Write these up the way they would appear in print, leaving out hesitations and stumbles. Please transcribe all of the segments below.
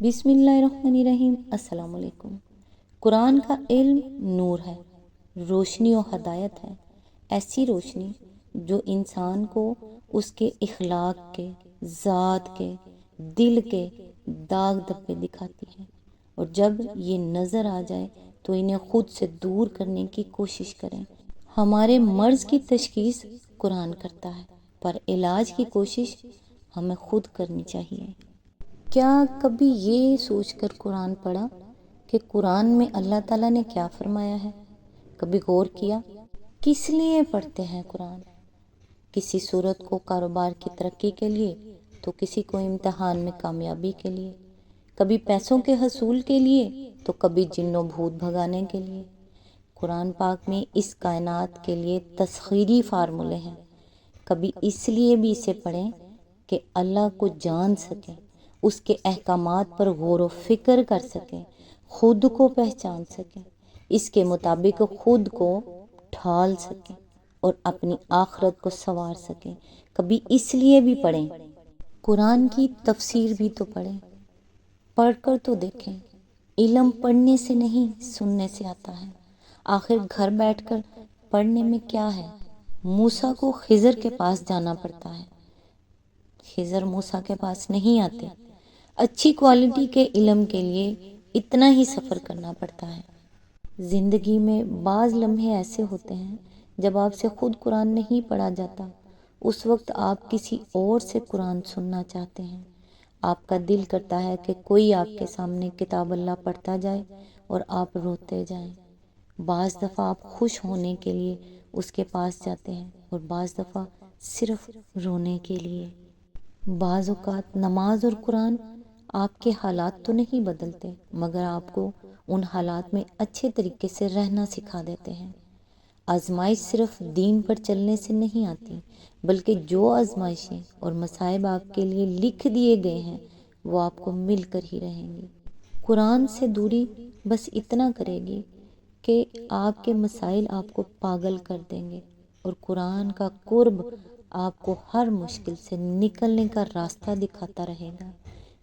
بسم اللہ الرحمن الرحیم۔ السلام علیکم۔ قرآن کا علم نور ہے، روشنی و ہدایت ہے، ایسی روشنی جو انسان کو اس کے اخلاق کے، ذات کے، دل کے داغ دھبے دکھاتی ہے، اور جب یہ نظر آ جائے تو انہیں خود سے دور کرنے کی کوشش کریں۔ ہمارے مرض کی تشخیص قرآن کرتا ہے، پر علاج کی کوشش ہمیں خود کرنی چاہیے۔ کیا کبھی یہ سوچ کر قرآن پڑھا کہ قرآن میں اللہ تعالیٰ نے کیا فرمایا ہے؟ کبھی غور کیا کس لیے پڑھتے ہیں قرآن؟ کسی صورت کو کاروبار کی ترقی کے لیے، تو کسی کو امتحان میں کامیابی کے لیے، کبھی پیسوں کے حصول کے لیے، تو کبھی جن و بھوت بھگانے کے لیے۔ قرآن پاک میں اس کائنات کے لیے تسخیری فارمولے ہیں۔ کبھی اس لیے بھی اسے پڑھیں کہ اللہ کو جان سکیں، اس کے احکامات پر غور و فکر کر سکیں، خود کو پہچان سکیں، اس کے مطابق خود کو ڈھال سکیں اور اپنی آخرت کو سنوار سکیں۔ کبھی اس لیے بھی پڑھیں، قرآن کی تفسیر بھی تو پڑھیں، پڑھ کر تو دیکھیں۔ علم پڑھنے سے نہیں، سننے سے آتا ہے۔ آخر گھر بیٹھ کر پڑھنے میں کیا ہے؟ موسیٰ کو خضر کے پاس جانا پڑتا ہے، خضر موسیٰ کے پاس نہیں آتے۔ اچھی کوالٹی کے علم کے لیے اتنا ہی سفر کرنا پڑتا ہے۔ زندگی میں بعض لمحے ایسے ہوتے ہیں جب آپ سے خود قرآن نہیں پڑھا جاتا، اس وقت آپ کسی اور سے قرآن سننا چاہتے ہیں۔ آپ کا دل کرتا ہے کہ کوئی آپ کے سامنے کتاب اللہ پڑھتا جائے اور آپ روتے جائیں۔ بعض دفعہ آپ خوش ہونے کے لیے اس کے پاس جاتے ہیں اور بعض دفعہ صرف رونے کے لیے۔ بعض اوقات نماز اور قرآن آپ کے حالات تو نہیں بدلتے، مگر آپ کو ان حالات میں اچھے طریقے سے رہنا سکھا دیتے ہیں۔ آزمائش صرف دین پر چلنے سے نہیں آتی، بلکہ جو آزمائشیں اور مصائب آپ کے لیے لکھ دیے گئے ہیں وہ آپ کو مل کر ہی رہیں گی۔ قرآن سے دوری بس اتنا کرے گی کہ آپ کے مسائل آپ کو پاگل کر دیں گے، اور قرآن کا قرب آپ کو ہر مشکل سے نکلنے کا راستہ دکھاتا رہے گا۔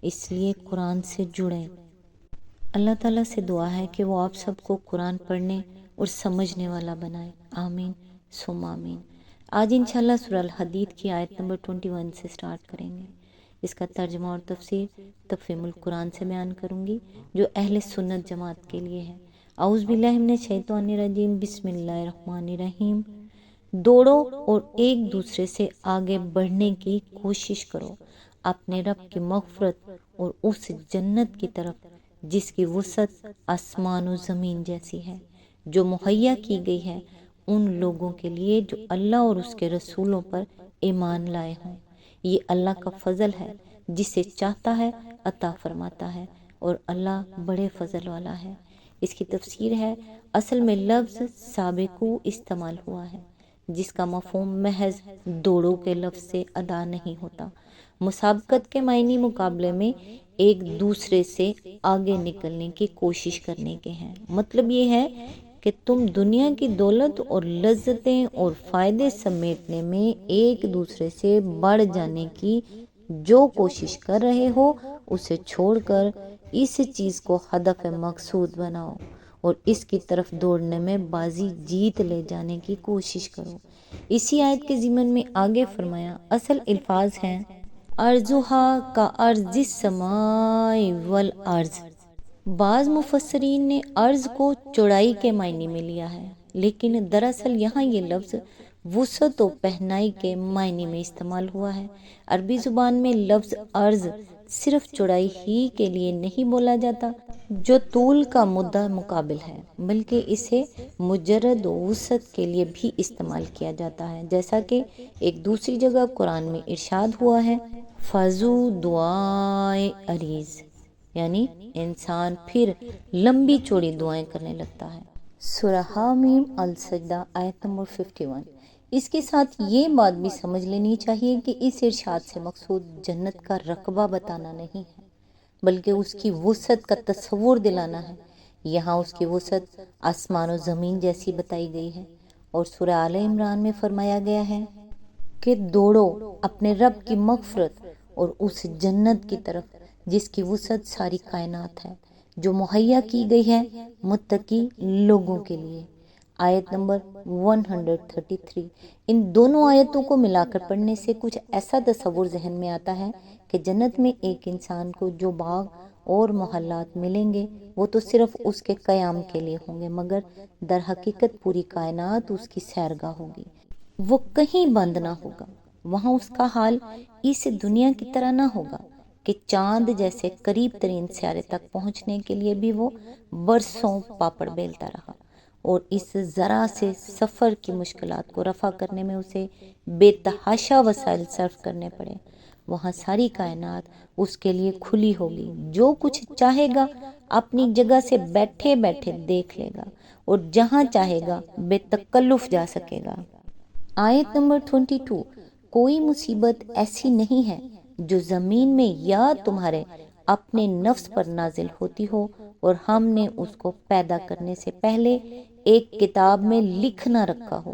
اس لیے قرآن سے جڑیں۔ اللہ تعالیٰ سے دعا ہے کہ وہ آپ سب کو قرآن پڑھنے اور سمجھنے والا بنائے۔ آمین ثم آمین۔ آج انشاءاللہ سورہ الحدید کی آیت نمبر 21 سے سٹارٹ کریں گے۔ اس کا ترجمہ اور تفسیر تفہیم القرآن سے بیان کروں گی، جو اہل سنت جماعت کے لیے ہے۔ اعوذ باللہ من الشیطان الرجیم، بسم اللہ الرحمن الرحیم۔ دوڑو اور ایک دوسرے سے آگے بڑھنے کی کوشش کرو، اپنے رب کی مغفرت اور اس جنت کی طرف جس کی وسعت آسمان و زمین جیسی ہے، جو مہیا کی گئی ہے ان لوگوں کے لیے جو اللہ اور اس کے رسولوں پر ایمان لائے ہوں۔ یہ اللہ کا فضل ہے، جسے چاہتا ہے عطا فرماتا ہے، اور اللہ بڑے فضل والا ہے۔ اس کی تفسیر ہے، اصل میں لفظ سابقو استعمال ہوا ہے، جس کا مفہوم محض دوڑو کے لفظ سے ادا نہیں ہوتا۔ مسابقت کے معنی مقابلے میں ایک دوسرے سے آگے نکلنے کی کوشش کرنے کے ہیں۔ مطلب یہ ہے کہ تم دنیا کی دولت اور لذتیں اور فائدے سمیٹنے میں ایک دوسرے سے بڑھ جانے کی جو کوشش کر رہے ہو، اسے چھوڑ کر اس چیز کو ہدف مقصود بناؤ اور اس کی طرف دوڑنے میں بازی جیت لے جانے کی کوشش کرو۔ اسی آیت کے ضمن میں آگے فرمایا، اصل الفاظ ہیں ارضھا کا ارض السماء والارض۔ بعض مفسرین نے عرض کو چوڑائی کے معنی میں لیا ہے، لیکن دراصل یہاں یہ لفظ وسعت و پہنائی کے معنی میں استعمال ہوا ہے۔ عربی زبان میں لفظ عرض صرف چوڑائی ہی کے لیے نہیں بولا جاتا، جو طول کا مدہ مقابل ہے، بلکہ اسے مجرد وسعت کے لیے بھی استعمال کیا جاتا ہے، جیسا کہ ایک دوسری جگہ قرآن میں ارشاد ہوا ہے، فَذُو دُعَاءٍ عَرِیضٍ، یعنی انسان پھر لمبی چوڑی دعائیں کرنے لگتا ہے۔ سورہ حامیم السجدہ آیت نمبر 51۔ اس کے ساتھ یہ بات بھی سمجھ لینی چاہیے کہ اس ارشاد سے مقصود جنت کا رقبہ بتانا نہیں ہے، بلکہ اس کی وسعت کا تصور دلانا ہے۔ یہاں اس کی وسعت آسمان و زمین جیسی بتائی گئی ہے، اور سورہ آل عمران میں فرمایا گیا ہے کہ دوڑو اپنے رب کی مغفرت اور اس جنت کی طرف جس کی وسعت ساری کائنات ہے، جو مہیا کی گئی ہے متقی لوگوں کے لیے۔ آیت نمبر 133۔ ان دونوں آیتوں کو ملا کر پڑھنے سے کچھ ایسا تصور ذہن میں آتا ہے کہ جنت میں ایک انسان کو جو باغ اور محلات ملیں گے وہ تو صرف اس کے قیام کے لیے ہوں گے، مگر در حقیقت پوری کائنات اس کی سیرگاہ ہوگی، وہ کہیں بند نہ ہوگا۔ وہاں اس کا حال اس دنیا کی طرح نہ ہوگا کہ چاند جیسے قریب ترین سیارے تک پہنچنے کے لیے بھی وہ برسوں پاپڑ بیلتا رہا، اور اس ذرا سے سفر کی مشکلات کو رفع کرنے میں اسے بے تحاشا وسائل صرف کرنے پڑے۔ وہاں ساری کائنات اس کے لیے کھلی ہوگی، جو کچھ چاہے گا اپنی جگہ سے بیٹھے بیٹھے دیکھ لے گا، اور جہاں چاہے گا بے تکلف جا سکے گا۔ آیت نمبر 22۔ کوئی مصیبت ایسی نہیں ہے جو زمین میں یا تمہارے اپنے نفس پر نازل ہوتی ہو اور ہم نے اس کو پیدا کرنے سے پہلے ایک کتاب میں لکھ نہ رکھا ہو۔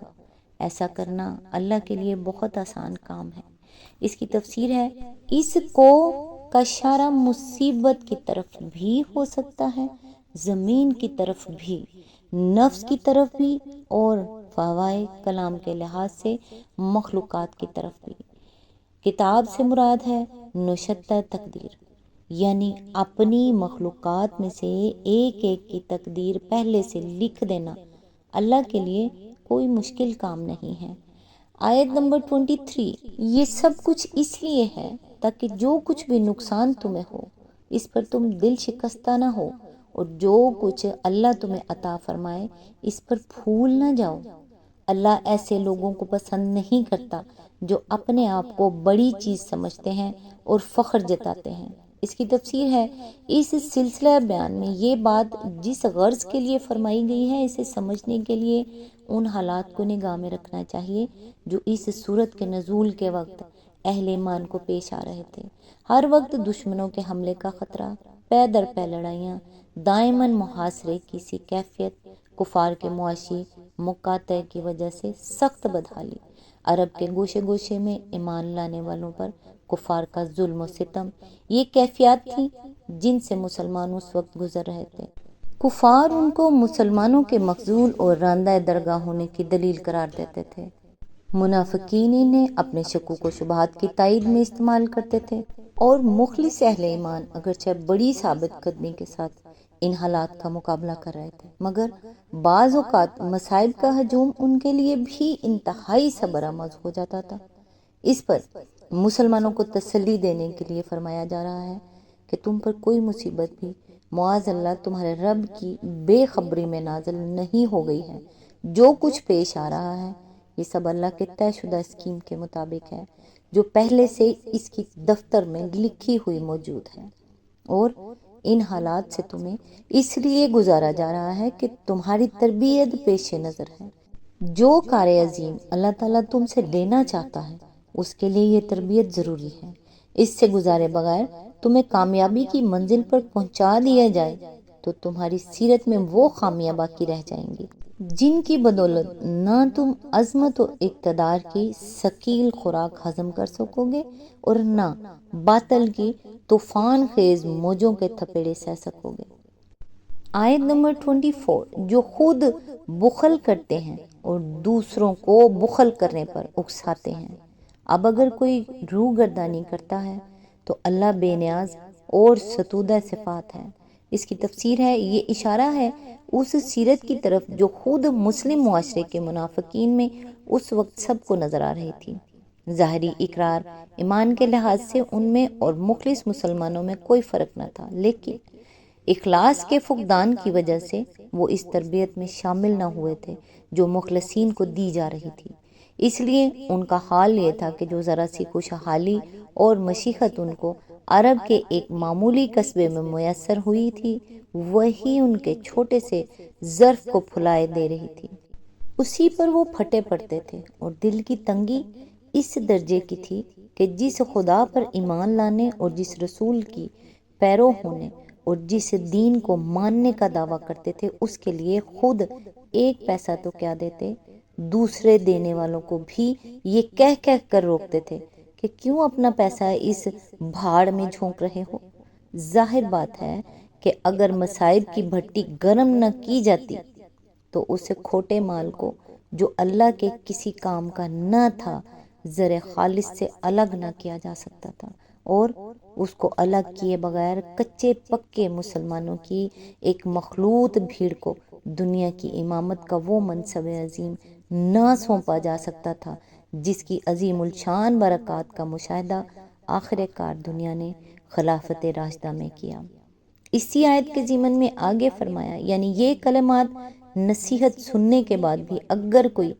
ایسا کرنا اللہ کے لیے بہت آسان کام ہے۔ اس کی تفسیر ہے، اس کو کا اشارہ مصیبت کی طرف بھی ہو سکتا ہے، زمین کی طرف بھی، نفس کی طرف بھی، اور فوائے کلام کے لحاظ سے مخلوقات کی طرف بھی۔ کتاب سے مراد ہے نشتہ تقدیر، یعنی اپنی مخلوقات میں سے ایک ایک کی تقدیر پہلے سے لکھ دینا اللہ کے لیے کوئی مشکل کام نہیں ہے۔ آیت نمبر 23۔ یہ سب کچھ اس لیے ہے تاکہ جو کچھ بھی نقصان تمہیں ہو اس پر تم دل شکستہ نہ ہو، اور جو کچھ اللہ تمہیں عطا فرمائے اس پر پھول نہ جاؤ۔ اللہ ایسے لوگوں کو پسند نہیں کرتا جو اپنے آپ کو بڑی چیز سمجھتے ہیں اور فخر جتاتے ہیں۔ اس کی تفسیر ہے، اس سلسلہ بیان میں یہ بات جس غرض کے لیے فرمائی گئی ہے اسے سمجھنے کے لیے ان حالات کو نگاہ میں رکھنا چاہیے جو اس سورت کے نزول کے وقت اہل ایمان کو پیش آ رہے تھے۔ ہر وقت دشمنوں کے حملے کا خطرہ، پے در پے لڑائیاں، دائماً محاصرے کی سی کیفیت، کفار کے معاشی مقاطع کی وجہ سے سخت بدحالی، عرب کے گوشے گوشے میں ایمان لانے والوں پر کفار کا ظلم و ستم، یہ کیفیات تھیں جن سے مسلمان اس وقت گزر رہے تھے۔ کفار ان کو مسلمانوں کے مخذول اور راندہ درگاہ ہونے کی دلیل قرار دیتے تھے۔ منافقین انہیں اپنے شکوک و شبہات کی تائید میں استعمال کرتے تھے، اور مخلص اہل ایمان اگرچہ بڑی ثابت قدمی کے ساتھ ان حالات کا مقابلہ کر رہے تھے، مگر بعض اوقات مصائب کا ہجوم ان کے لیے بھی انتہائی صبر آموز ہو جاتا تھا۔ اس پر مسلمانوں کو تسلی دینے کے لیے فرمایا جا رہا ہے کہ تم پر کوئی مصیبت بھی معاذ اللہ تمہارے رب کی بے خبری میں نازل نہیں ہو گئی ہے۔ جو کچھ پیش آ رہا ہے یہ سب اللہ کے طے شدہ اسکیم کے مطابق ہے، جو پہلے سے اس کی دفتر میں لکھی ہوئی موجود ہے، اور ان حالات سے تمہیں اس لیے گزارا جا رہا ہے کہ تمہاری تربیت پیش نظر ہے۔ جو کار عظیم اللہ تعالیٰ تم سے لینا چاہتا ہے اس کے لیے یہ تربیت ضروری ہے۔ اس سے گزارے بغیر تمہیں کامیابی کی منزل پر پہنچا دیا جائے تو تمہاری سیرت میں وہ خامیاں باقی رہ جائیں گی جن کی بدولت نہ تم عظمت و اقتدار کی ثقیل خوراک ہضم کر سکو گے اور نہ باطل کی طوفان خیز موجوں کے تھپیڑے سہ سکو گے۔ آیت نمبر 24۔ جو خود بخل کرتے ہیں اور دوسروں کو بخل کرنے پر اکساتے ہیں۔ اب اگر کوئی روگردانی کرتا ہے تو اللہ بے نیاز اور ستودہ صفات ہے۔ اس کی تفسیر ہے، یہ اشارہ ہے اس سیرت کی طرف جو خود مسلم معاشرے کے منافقین میں اس وقت سب کو نظر آ رہی تھی۔ ظاہری اقرار ایمان کے لحاظ سے ان میں اور مخلص مسلمانوں میں کوئی فرق نہ تھا، لیکن اخلاص کے فقدان کی وجہ سے وہ اس تربیت میں شامل نہ ہوئے تھے جو مخلصین کو دی جا رہی تھی۔ اس لیے ان کا حال یہ تھا کہ جو ذرا سی خوشحالی اور مشیخت ان کو عرب کے ایک معمولی قصبے میں میسر ہوئی تھی، وہی ان کے چھوٹے سے ظرف کو پھلائے دے رہی تھی۔ اسی پر وہ پھٹے پڑتے تھے، اور دل کی تنگی اس درجے کی تھی کہ جس خدا پر ایمان لانے اور جس رسول کی پیرو ہونے اور جس دین کو ماننے کا دعویٰ کرتے تھے اس کے لیے خود ایک پیسہ تو کیا دیتے، دوسرے دینے والوں کو بھی یہ کہہ کہہ کر روکتے تھے کہ کیوں اپنا پیسہ اس بھاڑ میں جھونک رہے ہو۔ ظاہر بات ہے کہ اگر مصائب کی بھٹی گرم نہ کی جاتی تو اسے کھوٹے مال کو جو اللہ کے کسی کام کا نہ تھا زر خالص سے الگ نہ کیا جا سکتا تھا، اور اس کو الگ کیے بغیر کچے پکے مسلمانوں کی ایک مخلوط بھیڑ کو دنیا کی امامت کا وہ منصب عظیم نہ سونپا جا سکتا تھا جس کی عظیم الشان برکات کا مشاہدہ آخر کار دنیا نے خلافت راشدہ میں کیا۔ اسی آیت کے ضمن میں آگے فرمایا، یعنی یہ کلمات نصیحت سننے کے بعد بھی اگر کوئی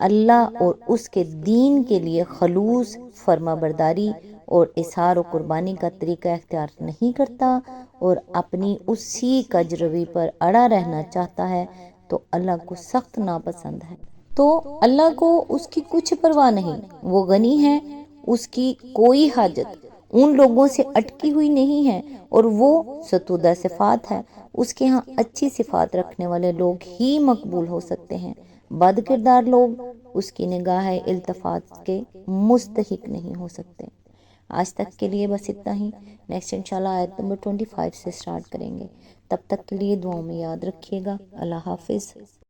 اللہ اور اس کے دین کے لیے خلوص، فرما برداری اور اظہار و قربانی کا طریقہ اختیار نہیں کرتا اور اپنی اسی کجروی پر اڑا رہنا چاہتا ہے تو اللہ کو سخت ناپسند ہے۔ تو اللہ کو اس کی کچھ پرواہ نہیں، وہ غنی ہے، اس کی کوئی حاجت ان لوگوں سے اٹکی ہوئی نہیں ہے، اور وہ ستودہ صفات ہے، اس کے ہاں اچھی صفات رکھنے والے لوگ ہی مقبول ہو سکتے ہیں، بد کردار لوگ اس کی نگاہ التفات کے مستحق نہیں ہو سکتے۔ آج تک کے لیے بس اتنا ہی، نیکسٹ انشاءاللہ آیت نمبر 25 سے سٹارٹ کریں گے۔ تب تک کے لیے دعاؤں میں یاد رکھیے گا۔ اللہ حافظ۔